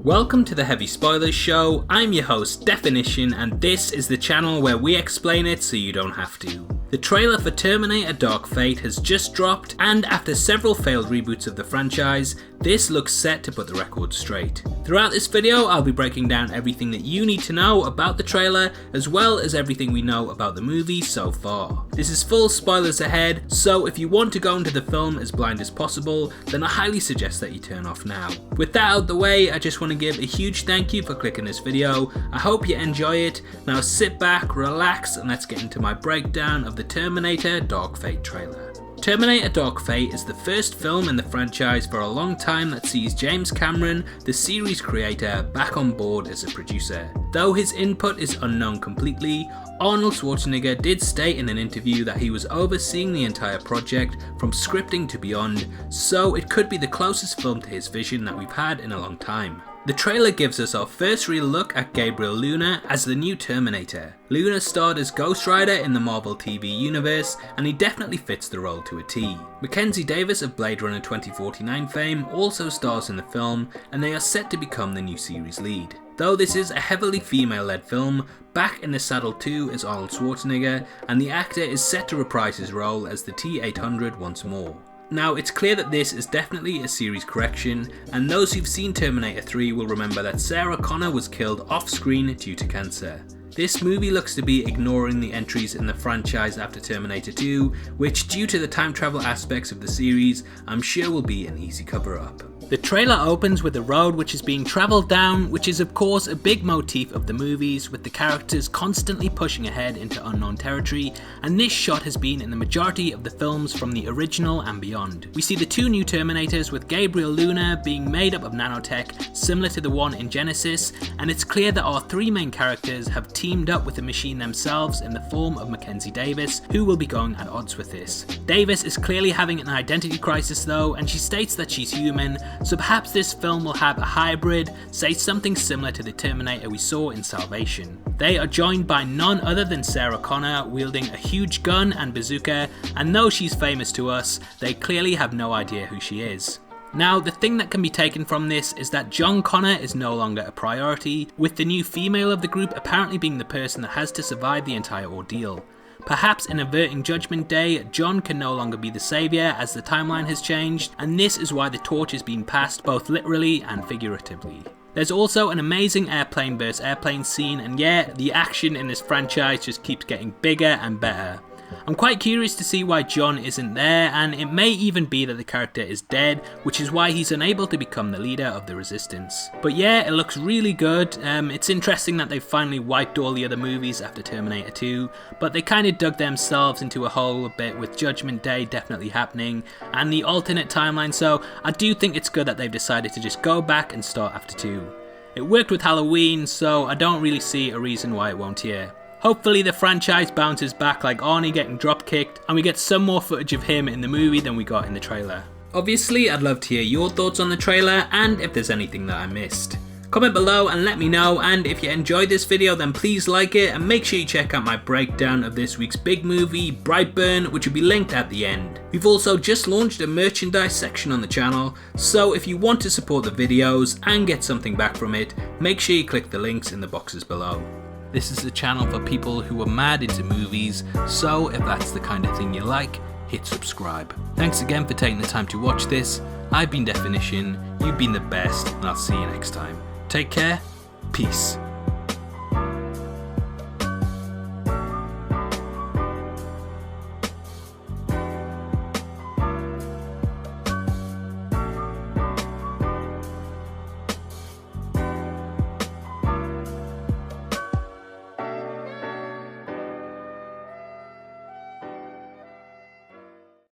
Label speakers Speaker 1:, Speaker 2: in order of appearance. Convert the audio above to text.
Speaker 1: Welcome to the Heavy Spoilers Show. I'm your host, Definition, and this is the channel where we explain it so you don't have to. The trailer for Terminator Dark Fate has just dropped, and after several failed reboots of the franchise, this looks set to put the record straight. Throughout this video, I'll be breaking down everything that you need to know about the trailer, as well as everything we know about the movie so far. This is full spoilers ahead, so if you want to go into the film as blind as possible, then I highly suggest that you turn off now. With that out the way, I just want to give a huge thank you for clicking this video. I hope you enjoy it. Now sit back, relax, and let's get into my breakdown of the Terminator Dark Fate trailer. Terminator Dark Fate is the first film in the franchise for a long time that sees James Cameron, the series creator, back on board as a producer. Though his input is unknown completely, Arnold Schwaneggar did state in an interview that he was overseeing the entire project from scripting to beyond, so it could be the closest film to his vision that we've had in a long time. The trailer gives us our first real look at Gabriel Luna as the new Terminator. Luna starred as Ghost Rider in the Marvel TV universe, and he definitely fits the role to a T. Mackenzie of Blade Runner 2049 fame also stars in the film, and they are set to become the new series lead. Though this is a heavily female-led film, back in the saddle too is Arnold Schwaneggar, and the actor is set to reprise his role as the T-800 once more. Now, it's clear that this is definitely a series correction, and those who've seen Terminator 3 will remember that Sarah Connor was killed off-screen due to cancer. This movie looks to be ignoring the entries in the franchise after Terminator 2, which, due to the time travel aspects of the series, I'm sure will be an easy cover-up. The trailer opens with a road which is being travelled down, which is of course a big motif of the movies, with the characters constantly pushing ahead into unknown territory, and this shot has been in the majority of the films from the original and beyond. We see the two new Terminators, with Gabriel Luna being made up of nanotech similar to the one in Genesis, and it's clear that our three main characters have teamed up with the machine themselves in the form of Mackenzie, who will be going at odds with this. Davis is clearly having an identity crisis though, and she states that she's human, so perhaps this film will have a hybrid, say something similar to the Terminator we saw in Salvation. They are joined by none other than Sarah Connor wielding a huge gun and bazooka, and though she's famous to us, they clearly have no idea who she is. Now, the thing that can be taken from this is that John Connor is no longer a priority, with the new female of the group apparently being the person that has to survive the entire ordeal. Perhaps in averting Judgment Day, John can no longer be the saviour as the timeline has changed, and this is why the torch is being passed both literally and figuratively. There's also an amazing airplane versus airplane scene, and yeah, the action in this franchise just keeps getting bigger and better. I'm quite curious to see why John isn't there, and it may even be that the character is dead, which is why he's unable to become the leader of the Resistance. But yeah, it looks really good. It's interesting that they've finally wiped all the other movies after Terminator 2, but they kind of dug themselves into a hole a bit with Judgment Day definitely happening, and the alternate timeline, so I do think it's good that they've decided to just go back and start after 2. It worked with Halloween, so I don't really see a reason why it won't here. Hopefully the franchise bounces back like Arnie getting drop-kicked, and we get some more footage of him in the movie than we got in the trailer. Obviously, I'd love to hear your thoughts on the trailer, and if there's anything that I missed. Comment below and let me know, and if you enjoyed this video then please like it, and make sure you check out my breakdown of this week's big movie, Brightburn, which will be linked at the end. We've also just launched a merchandise section on the channel, so if you want to support the videos and get something back from it, make sure you click the links in the boxes below. This is a channel for people who are mad into movies, so if that's the kind of thing you like, hit subscribe. Thanks again for taking the time to watch this. I've been Definition, you've been the best, and I'll see you next time. Take care, peace.